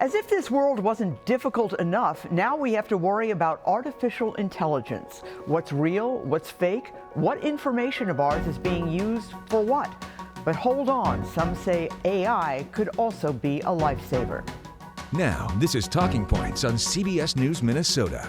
As if this world wasn't difficult enough, now we have to worry about artificial intelligence. What's real, what's fake, what information of ours is being used for what? But hold on, some say AI could also be a lifesaver. Now, this is Talking Points on CBS News Minnesota.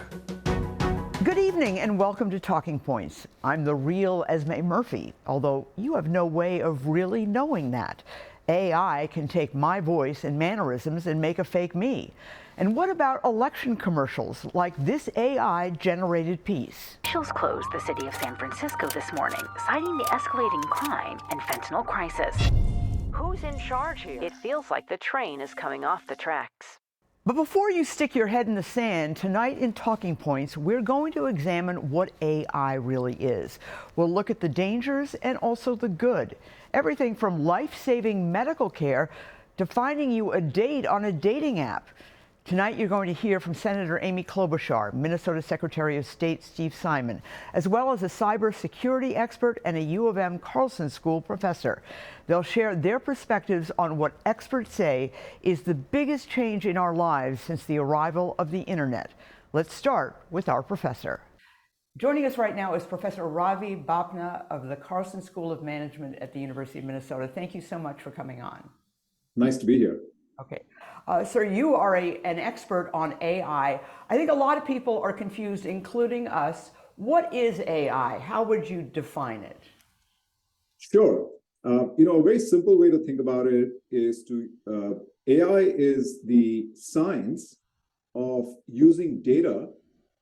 Good evening and welcome to Talking Points. I'm the real Esme Murphy, although you have no way of really knowing that. AI can take my voice and mannerisms and make a fake me. And what about election commercials like this AI-generated piece? Officials closed the city of San Francisco this morning, citing the escalating crime and fentanyl crisis. Who's in charge here? It feels like the train is coming off the tracks. But before you stick your head in the sand, tonight in Talking Points, we're going to examine what AI really is. We'll look at the dangers and also the good. Everything from life-saving medical care to finding you a date on a dating app. Tonight, you're going to hear from Senator Amy Klobuchar, Minnesota Secretary of State Steve Simon, as well as a cybersecurity expert and a U of M Carlson School professor. They'll share their perspectives on what experts say is the biggest change in our lives since the arrival of the internet. Let's start with our professor. Joining us right now is Professor Ravi Bapna of the Carlson School of Management at the University of Minnesota. Thank you so much for coming on. Nice to be here. Okay. Sir, you are an expert on AI. I think a lot of people are confused, including us. What is AI? How would you define it? Sure. A very simple way to think about it is AI is the science of using data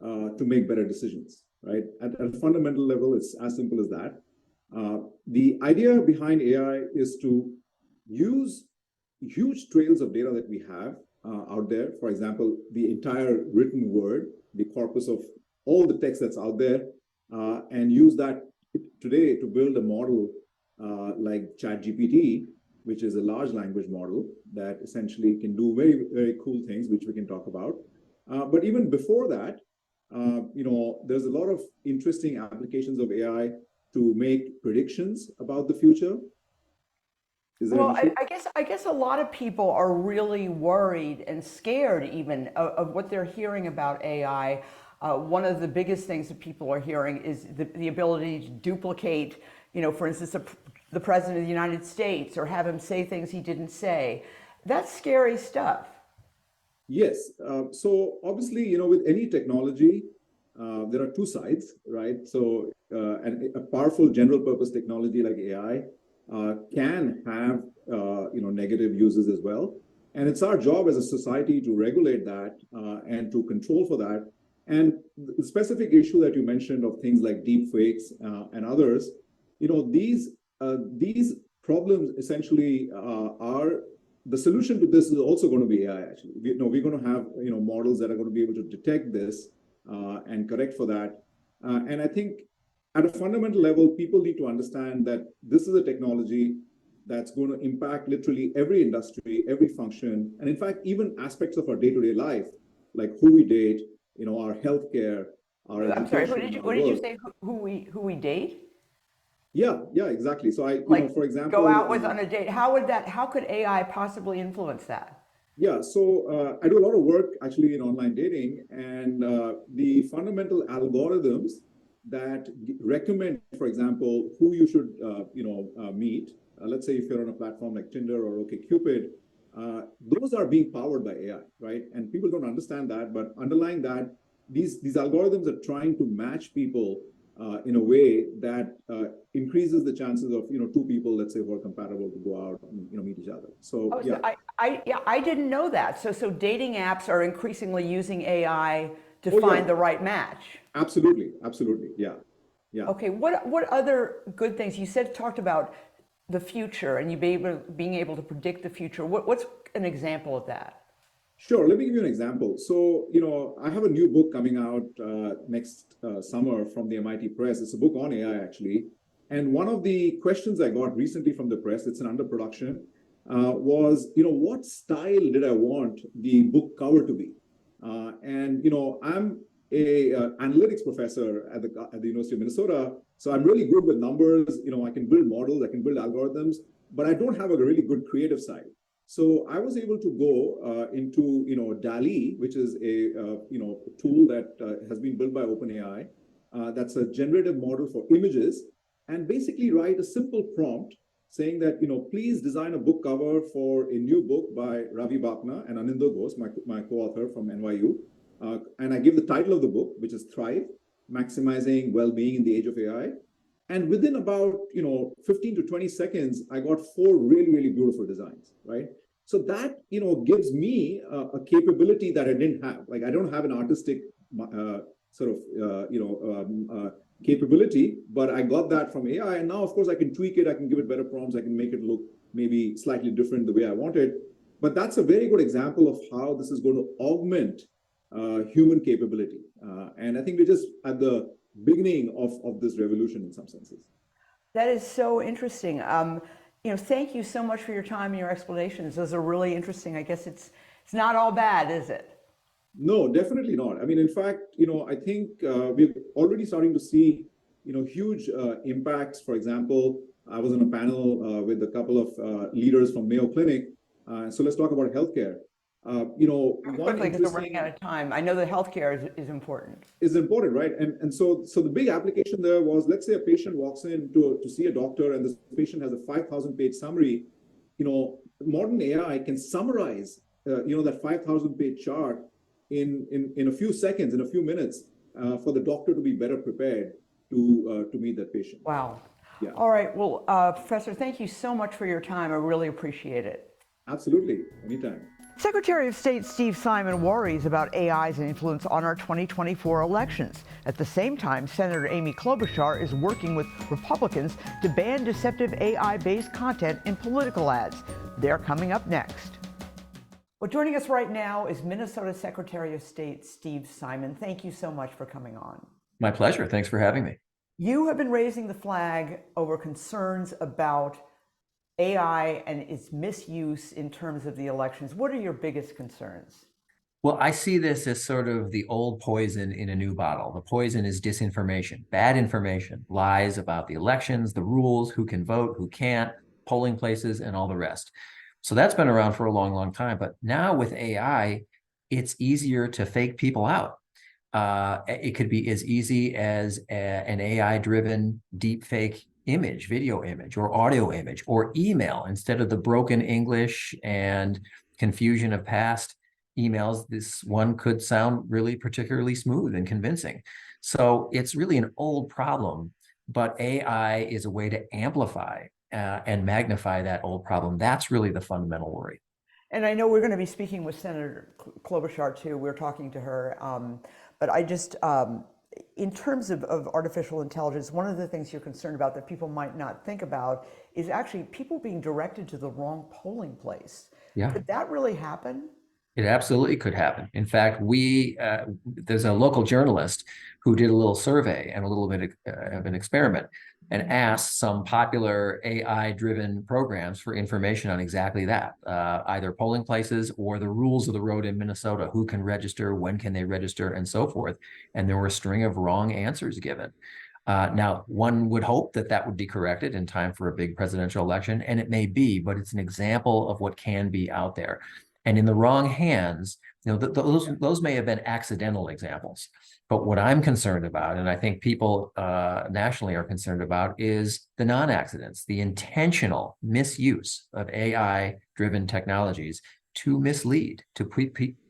to make better decisions, right? At a fundamental level, it's as simple as that. The idea behind AI is to use huge trails of data that we have out there. For example, the entire written word, the corpus of all the text that's out there, and use that today to build a model like ChatGPT, which is a large language model that essentially can do very, very cool things, which we can talk about. But even before that, there's a lot of interesting applications of AI to make predictions about the future. Well, I guess a lot of people are really worried and scared even of what they're hearing about AI. One of the biggest things that people are hearing is the ability to duplicate, for instance, the President of the United States or have him say things he didn't say. That's scary stuff. Yes. So obviously, with any technology, there are two sides, right? So and a powerful general purpose technology like AI can have negative uses as well, and it's our job as a society to regulate that and to control for that. And the specific issue that you mentioned of things like deepfakes and others, these problems essentially are the solution to this is also going to be AI. Actually, we're going to have models that are going to be able to detect this and correct for that. And I think at a fundamental level, people need to understand that this is a technology that's going to impact literally every industry, every function, and in fact, even aspects of our day-to-day life, like who we date, our healthcare, our education. I'm sorry, what did you say? Who we date? Yeah, exactly. So for example, go out with on a date. How could AI possibly influence that? Yeah, so I do a lot of work actually in online dating, and the fundamental algorithms that recommend, for example, who you should meet. Let's say if you're on a platform like Tinder or OkCupid, those are being powered by AI, right? And people don't understand that, but underlying that, these algorithms are trying to match people in a way that increases the chances of two people, let's say, who are compatible to go out and meet each other. So yeah, I didn't know that. So dating apps are increasingly using AI to find the right match. Absolutely, yeah. Okay, what other good things you talked about the future and being able to predict the future? What's an example of that? Sure, let me give you an example. So, I have a new book coming out next summer from the MIT Press. It's a book on AI, actually. And one of the questions I got recently from the press, it's an under production, was, what style did I want the book cover to be? And I'm a analytics professor at the University of Minnesota, so I'm really good with numbers. I can build models, I can build algorithms, but I don't have a really good creative side. So I was able to go into DALI, which is a tool that has been built by OpenAI. That's a generative model for images, and basically write a simple prompt saying that please design a book cover for a new book by Ravi Bapna and Anindo Ghosh, my co-author from NYU. And I give the title of the book, which is Thrive: Maximizing Well-Being in the Age of AI. And within about 15 to 20 seconds, I got 4 really, really beautiful designs, right? So that gives me a capability that I didn't have. Like, I don't have an artistic capability, but I got that from AI. And now, of course, I can tweak it. I can give it better prompts. I can make it look maybe slightly different the way I want it. But that's a very good example of how this is going to augment human capability. And I think we're just at the beginning of this revolution in some senses. That is so interesting. Thank you so much for your time and your explanations. Those are really interesting. I guess it's not all bad, is it? No, definitely not. I mean, in fact, I think we're already starting to see, huge impacts. For example, I was on a panel with a couple of leaders from Mayo Clinic. So let's talk about healthcare. Quickly, because we're running out of time. I know that healthcare is important. Is important, right? And so the big application there was, let's say a patient walks in to see a doctor, and this patient has a 5,000-page summary. Modern AI can summarize, that 5,000-page chart in a few seconds, in a few minutes, for the doctor to be better prepared to meet that patient. Wow. Yeah. All right. Well, Professor, thank you so much for your time. I really appreciate it. Absolutely. Anytime. Secretary of State Steve Simon worries about AI's influence on our 2024 elections. At the same time, Senator Amy Klobuchar is working with Republicans to ban deceptive AI-based content in political ads. They're coming up next. Well, joining us right now is Minnesota Secretary of State Steve Simon. Thank you so much for coming on. My pleasure. Thanks for having me. You have been raising the flag over concerns about AI and its misuse in terms of the elections. What are your biggest concerns? Well, I see this as sort of the old poison in a new bottle. The poison is disinformation, bad information, lies about the elections, the rules, who can vote, who can't, polling places, and all the rest. So that's been around for a long, long time. But now with AI, it's easier to fake people out. It could be as easy as an AI-driven deepfake image, video image, or audio image, or email. Instead of the broken English and confusion of past emails, this one could sound really particularly smooth and convincing. So it's really an old problem, but AI is a way to amplify and magnify that old problem. That's really the fundamental worry. And I know we're going to be speaking with Senator Klobuchar too. We're talking to her. But I just, in terms of artificial intelligence, one of the things you're concerned about that people might not think about is actually people being directed to the wrong polling place. Yeah. Could that really happen? It absolutely could happen. In fact, there's a local journalist who did a little survey and a little bit of an experiment and asked some popular AI-driven programs for information on exactly that, either polling places or the rules of the road in Minnesota, who can register, when can they register, and so forth. And there were a string of wrong answers given. Now, one would hope that that would be corrected in time for a big presidential election, and it may be, but it's an example of what can be out there. And in the wrong hands, those may have been accidental examples. But what I'm concerned about, and I think people nationally are concerned about, is the non-accidents, the intentional misuse of AI-driven technologies to mislead, to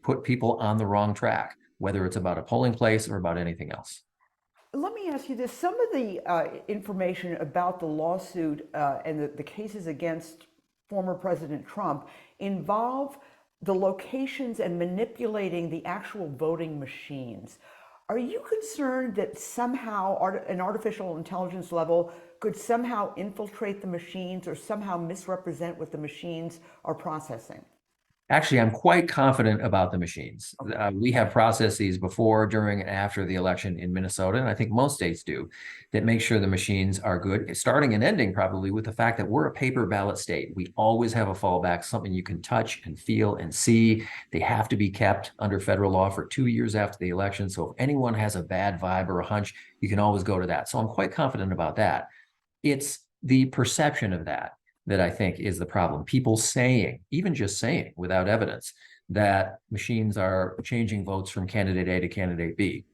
put people on the wrong track, whether it's about a polling place or about anything else. Let me ask you this. Some of the information about the lawsuit and the cases against former President Trump involve the locations and manipulating the actual voting machines. Are you concerned that somehow an artificial intelligence level could somehow infiltrate the machines or somehow misrepresent what the machines are processing? Actually, I'm quite confident about the machines. We have processes before, during, and after the election in Minnesota, and I think most states do, that make sure the machines are good, starting and ending probably with the fact that we're a paper ballot state. We always have a fallback, something you can touch and feel and see. They have to be kept under federal law for 2 years after the election. So if anyone has a bad vibe or a hunch, you can always go to that. So I'm quite confident about that. It's the perception of that. that I think is the problem. People saying, even just saying without evidence, that machines are changing votes from candidate A to candidate B.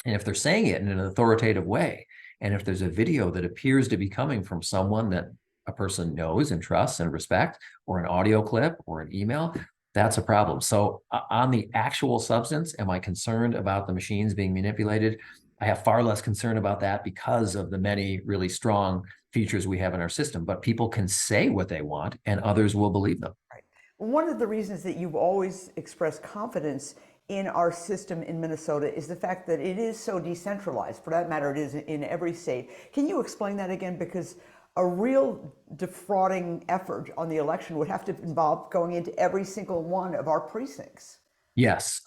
And if they're saying it in an authoritative way, and if there's a video that appears to be coming from someone that a person knows and trusts and respects, or an audio clip or an email, that's a problem. So on the actual substance, am I concerned about the machines being manipulated? I have far less concern about that because of the many really strong features we have in our system. But people can say what they want and others will believe them. Right. One of the reasons that you've always expressed confidence in our system in Minnesota is the fact that it is so decentralized. For that matter, it is in every state. Can you explain that again? Because a real defrauding effort on the election would have to involve going into every single one of our precincts. Yes,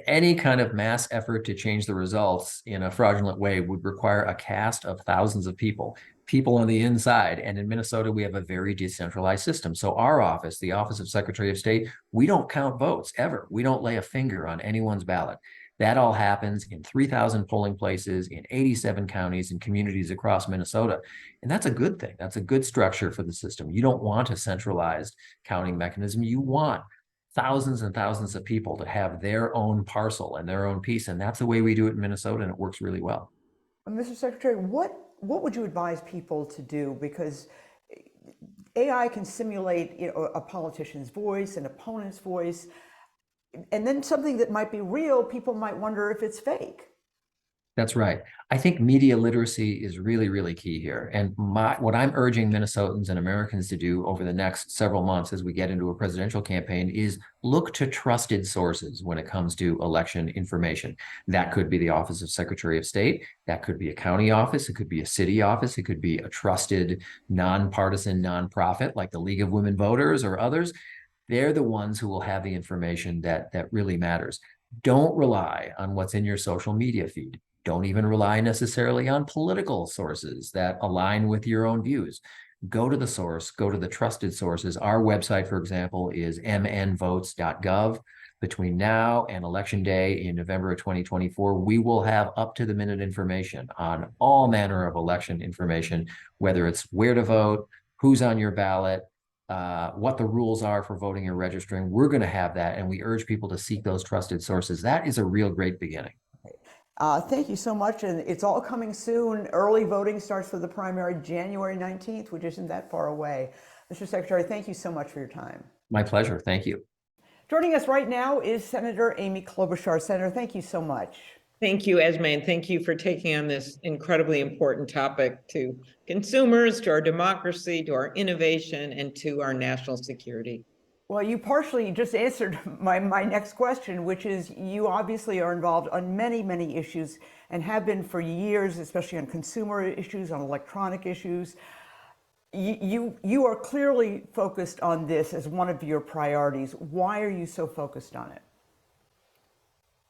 any kind of mass effort to change the results in a fraudulent way would require a cast of thousands of people on the inside. And in Minnesota, we have a very decentralized system. So our office, the Office of Secretary of State, we don't count votes ever. We don't lay a finger on anyone's ballot. That all happens in 3,000 polling places in 87 counties and communities across Minnesota. And that's a good thing. That's a good structure for the system. You don't want a centralized counting mechanism. You want thousands and thousands of people to have their own parcel and their own piece. And that's the way we do it in Minnesota, and it works really well. Mr. Secretary, what would you advise people to do? Because AI can simulate, a politician's voice, an opponent's voice, and then something that might be real, people might wonder if it's fake. That's right. I think media literacy is really, really key here. And what I'm urging Minnesotans and Americans to do over the next several months as we get into a presidential campaign is look to trusted sources when it comes to election information. That could be the Office of Secretary of State. That could be a county office. It could be a city office. It could be a trusted, nonpartisan nonprofit like the League of Women Voters or others. They're the ones who will have the information that really matters. Don't rely on what's in your social media feed. Don't even rely necessarily on political sources that align with your own views. Go to the source, go to the trusted sources. Our website, for example, is mnvotes.gov. Between now and Election Day in November of 2024, we will have up-to-the-minute information on all manner of election information, whether it's where to vote, who's on your ballot, what the rules are for voting or registering. We're going to have that, and we urge people to seek those trusted sources. That is a real great beginning. Thank you so much, and it's all coming soon. Early voting starts for the primary January 19th, which isn't that far away. Mr. Secretary, thank you so much for your time. My pleasure. Thank you. Joining us right now is Senator Amy Klobuchar. Senator, thank you so much. Thank you, Esme, and thank you for taking on this incredibly important topic to consumers, to our democracy, to our innovation, and to our national security. Well, you partially just answered my next question, which is you obviously are involved on many, many issues and have been for years, especially on consumer issues, on electronic issues. You are clearly focused on this as one of your priorities. Why are you so focused on it?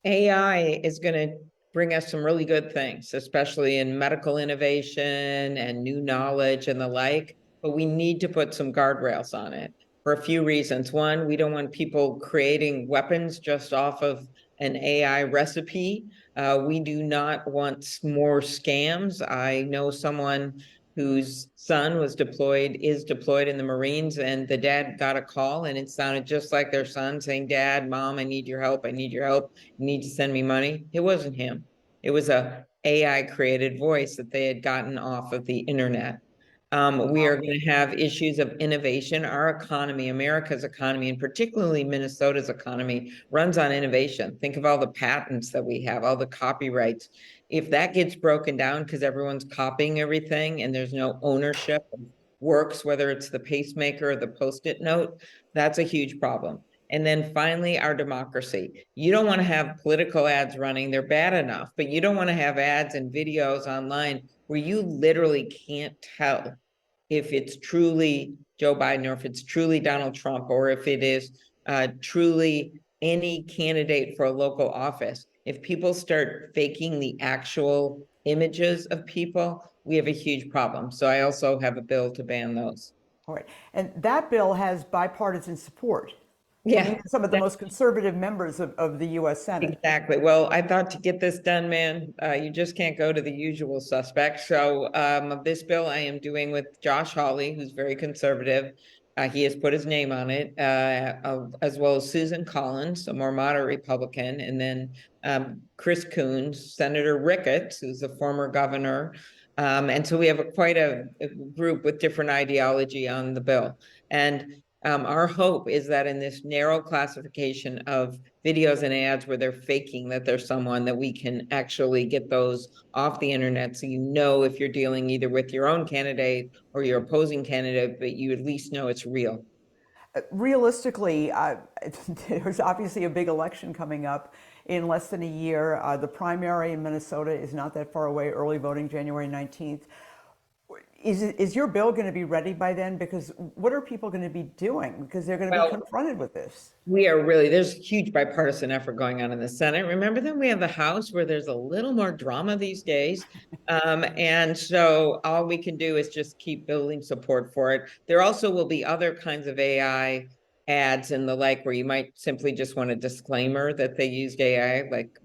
AI is going to bring us some really good things, especially in medical innovation and new knowledge and the like, but we need to put some guardrails on it for a few reasons. One, we don't want people creating weapons just off of an AI recipe. We do not want more scams. I know someone whose son is deployed in the Marines, and the dad got a call and it sounded just like their son saying, "Dad, Mom, I need your help. I need your help. You need to send me money." It wasn't him. It was a AI created voice that they had gotten off of the internet. We are going to have issues of innovation. Our economy, America's economy, and particularly Minnesota's economy, runs on innovation. Think of all the patents that we have, all the copyrights. If that gets broken down because everyone's copying everything and there's no ownership of works, whether it's the pacemaker or the Post-it note, that's a huge problem. And then finally, our democracy. You don't want to have political ads running. They're bad enough, but you don't want to have ads and videos online where you literally can't tell if it's truly Joe Biden or if it's truly Donald Trump or if it is truly any candidate for a local office. If people start faking the actual images of people, we have a huge problem. So I also have a bill to ban those. All right. And that bill has bipartisan support. Yeah. even some of the most conservative members of the U.S. Senate. Exactly. Well, I thought to get this done, man, you just can't go to the usual suspects. So this bill I am doing with Josh Hawley, who's very conservative. He has put his name on it, as well as Susan Collins, a more moderate Republican, and then Chris Coons, Senator Ricketts, who's a former governor. And so we have quite a group with different ideology on the bill. And our hope is that in this narrow classification of videos and ads where they're faking that there's someone, that we can actually get those off the internet, so you know if you're dealing either with your own candidate or your opposing candidate, but you at least know it's real. Realistically, there's obviously a big election coming up in less than a year. The primary in Minnesota is not that far away, early voting January 19th. Is your bill going to be ready by then? Because what are people going to be doing? Because they're going to be confronted with this. We are really, there's huge bipartisan effort going on in the Senate. Remember, then we have the House, where there's a little more drama these days. And so all we can do is just keep building support for it. There also will be other kinds of AI ads and the like, where you might simply just want a disclaimer that they used AI, like,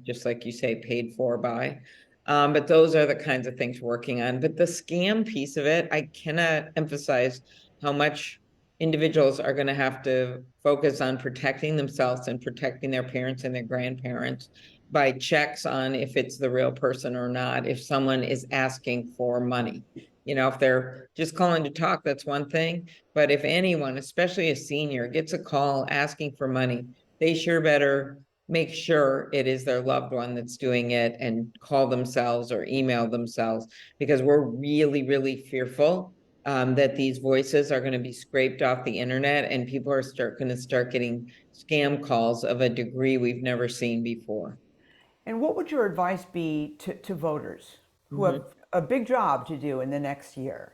just like you say, paid for by. But those are the kinds of things we're working on. But the scam piece of it, I cannot emphasize how much individuals are going to have to focus on protecting themselves and protecting their parents and their grandparents by checks on if it's the real person or not. If someone is asking for money, if they're just calling to talk, that's one thing. But if anyone, especially a senior, gets a call asking for money, they sure better make sure it is their loved one that's doing it, and call themselves or email themselves, because we're really, really fearful that these voices are going to be scraped off the internet, and people are going to start getting scam calls of a degree we've never seen before. And what would your advice be to voters who have a big job to do in the next year?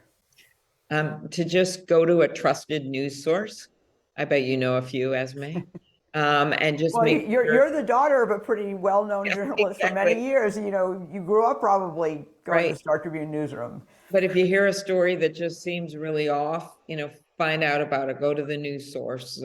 To just go to a trusted news source. I bet you know a few, Esme. And just Well, make sure. you're the daughter of a pretty well-known journalist for many years. You grew up probably going to the Star Tribune newsroom. But if you hear a story that just seems really off, find out about it, go to the news source,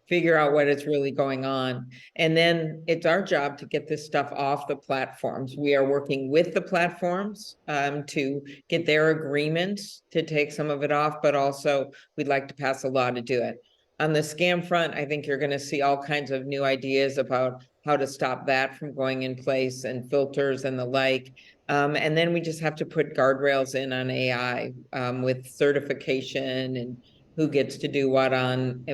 figure out what is really going on. And then it's our job to get this stuff off the platforms. We are working with the platforms to get their agreements to take some of it off, but also we'd like to pass a law to do it. On the scam front, I think you're going to see all kinds of new ideas about how to stop that from going in place, and filters and the like. And then we just have to put guardrails in on AI with certification and who gets to do what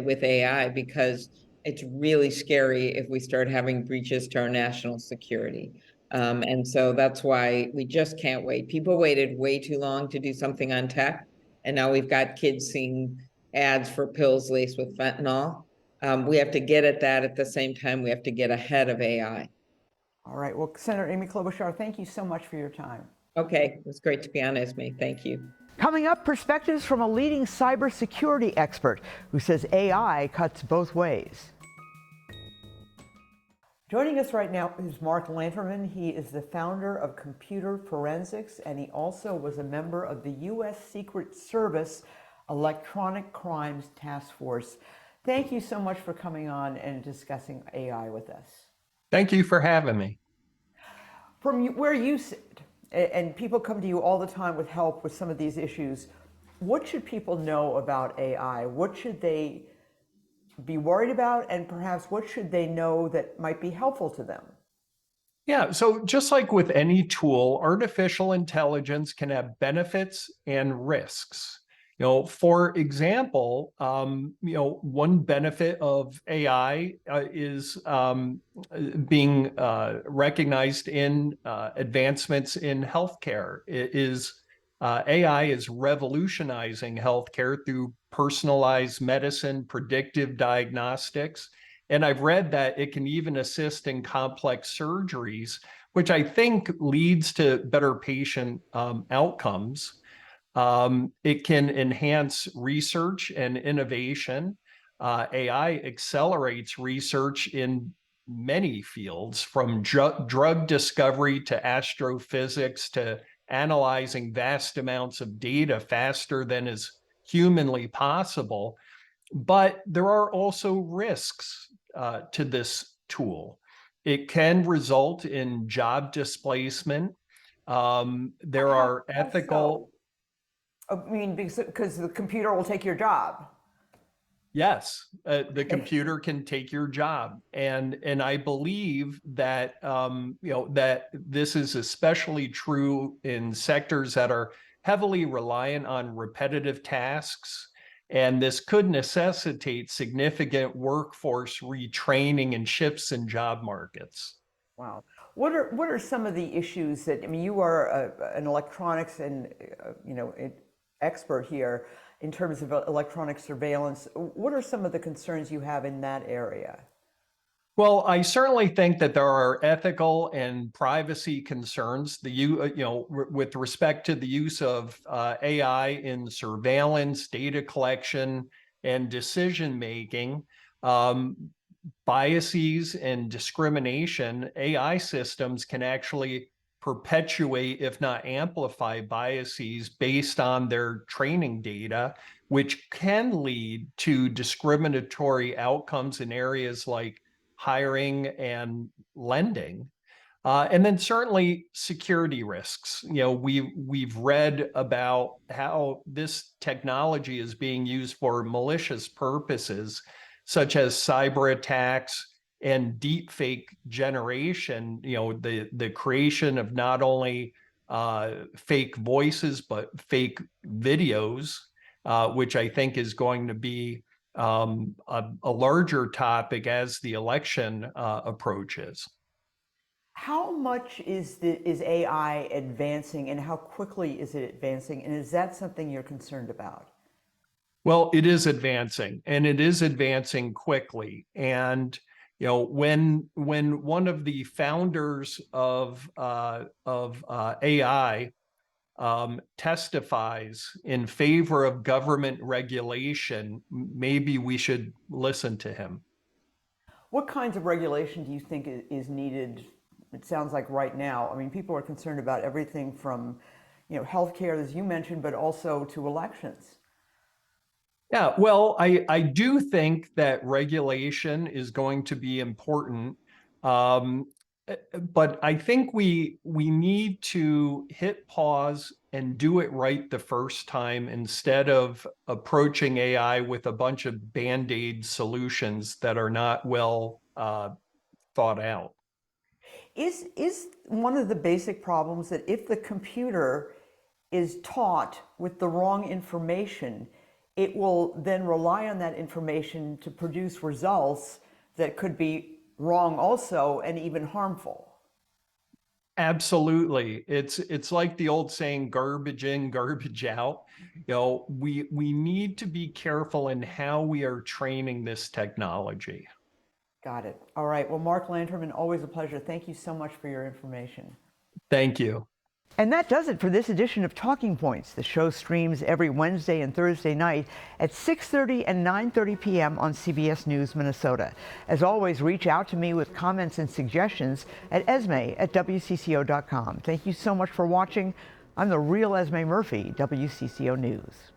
with AI, because it's really scary if we start having breaches to our national security. And so that's why we just can't wait. People waited way too long to do something on tech, and now we've got kids seeing ads for pills laced with fentanyl. We have to get at that. At the same time, we have to get ahead of AI. All right. Well, Senator Amy Klobuchar, thank you so much for your time. Okay. It was great to be on, Esme. Thank you. Coming up, perspectives from a leading cybersecurity expert who says AI cuts both ways. Joining us right now is Mark Lanterman. He is the founder of Computer Forensics, and he also was a member of the U.S. Secret Service Electronic Crimes Task Force. Thank you so much for coming on and discussing AI with us. Thank you for having me. From where you sit, and people come to you all the time with help with some of these issues, what should people know about AI? What should they be worried about? And perhaps what should they know that might be helpful to them? Yeah, so just like with any tool, artificial intelligence can have benefits and risks. For example, one benefit of AI is being recognized in advancements in healthcare. AI is revolutionizing healthcare through personalized medicine, predictive diagnostics. And I've read that it can even assist in complex surgeries, which I think leads to better patient outcomes. It can enhance research and innovation. AI accelerates research in many fields, from drug discovery to astrophysics to analyzing vast amounts of data faster than is humanly possible. But there are also risks to this tool. It can result in job displacement. There are ethical. I mean, because the computer will take your job. Yes, the computer can take your job, and I believe that that this is especially true in sectors that are heavily reliant on repetitive tasks, and this could necessitate significant workforce retraining and shifts in job markets. Wow. What are some of the issues that, I mean, you are an electronics and expert here in terms of electronic surveillance. What are some of the concerns you have in that area? Well, I certainly think that there are ethical and privacy concerns. With respect to the use of AI in surveillance, data collection, and decision making, biases and discrimination, AI systems can actually perpetuate, if not amplify, biases based on their training data, which can lead to discriminatory outcomes in areas like hiring and lending. And then certainly security risks. We've read about how this technology is being used for malicious purposes, such as cyber attacks and deepfake generation. The creation of not only fake voices but fake videos, which I think is going to be a larger topic as the election approaches. How much is AI advancing, and how quickly is it advancing? And is that something you're concerned about? Well, it is advancing, and it is advancing quickly. And when one of the founders of AI testifies in favor of government regulation, maybe we should listen to him. What kinds of regulation do you think is needed? It sounds like right now. I mean, people are concerned about everything from, healthcare, as you mentioned, but also to elections. Yeah, well, I do think that regulation is going to be important. But I think we need to hit pause and do it right the first time instead of approaching AI with a bunch of band-aid solutions that are not well thought out. Is one of the basic problems that if the computer is taught with the wrong information, it will then rely on that information to produce results that could be wrong also and even harmful? Absolutely. It's like the old saying, garbage in, garbage out. We need to be careful in how we are training this technology. Got it. All right. Well, Mark Lanterman, always a pleasure. Thank you so much for your information. Thank you. And that does it for this edition of Talking Points. The show streams every Wednesday and Thursday night at 6:30 and 9:30 p.m. on CBS News Minnesota. As always, reach out to me with comments and suggestions at esme@wcco.com. Thank you so much for watching. I'm the real Esme Murphy, WCCO News.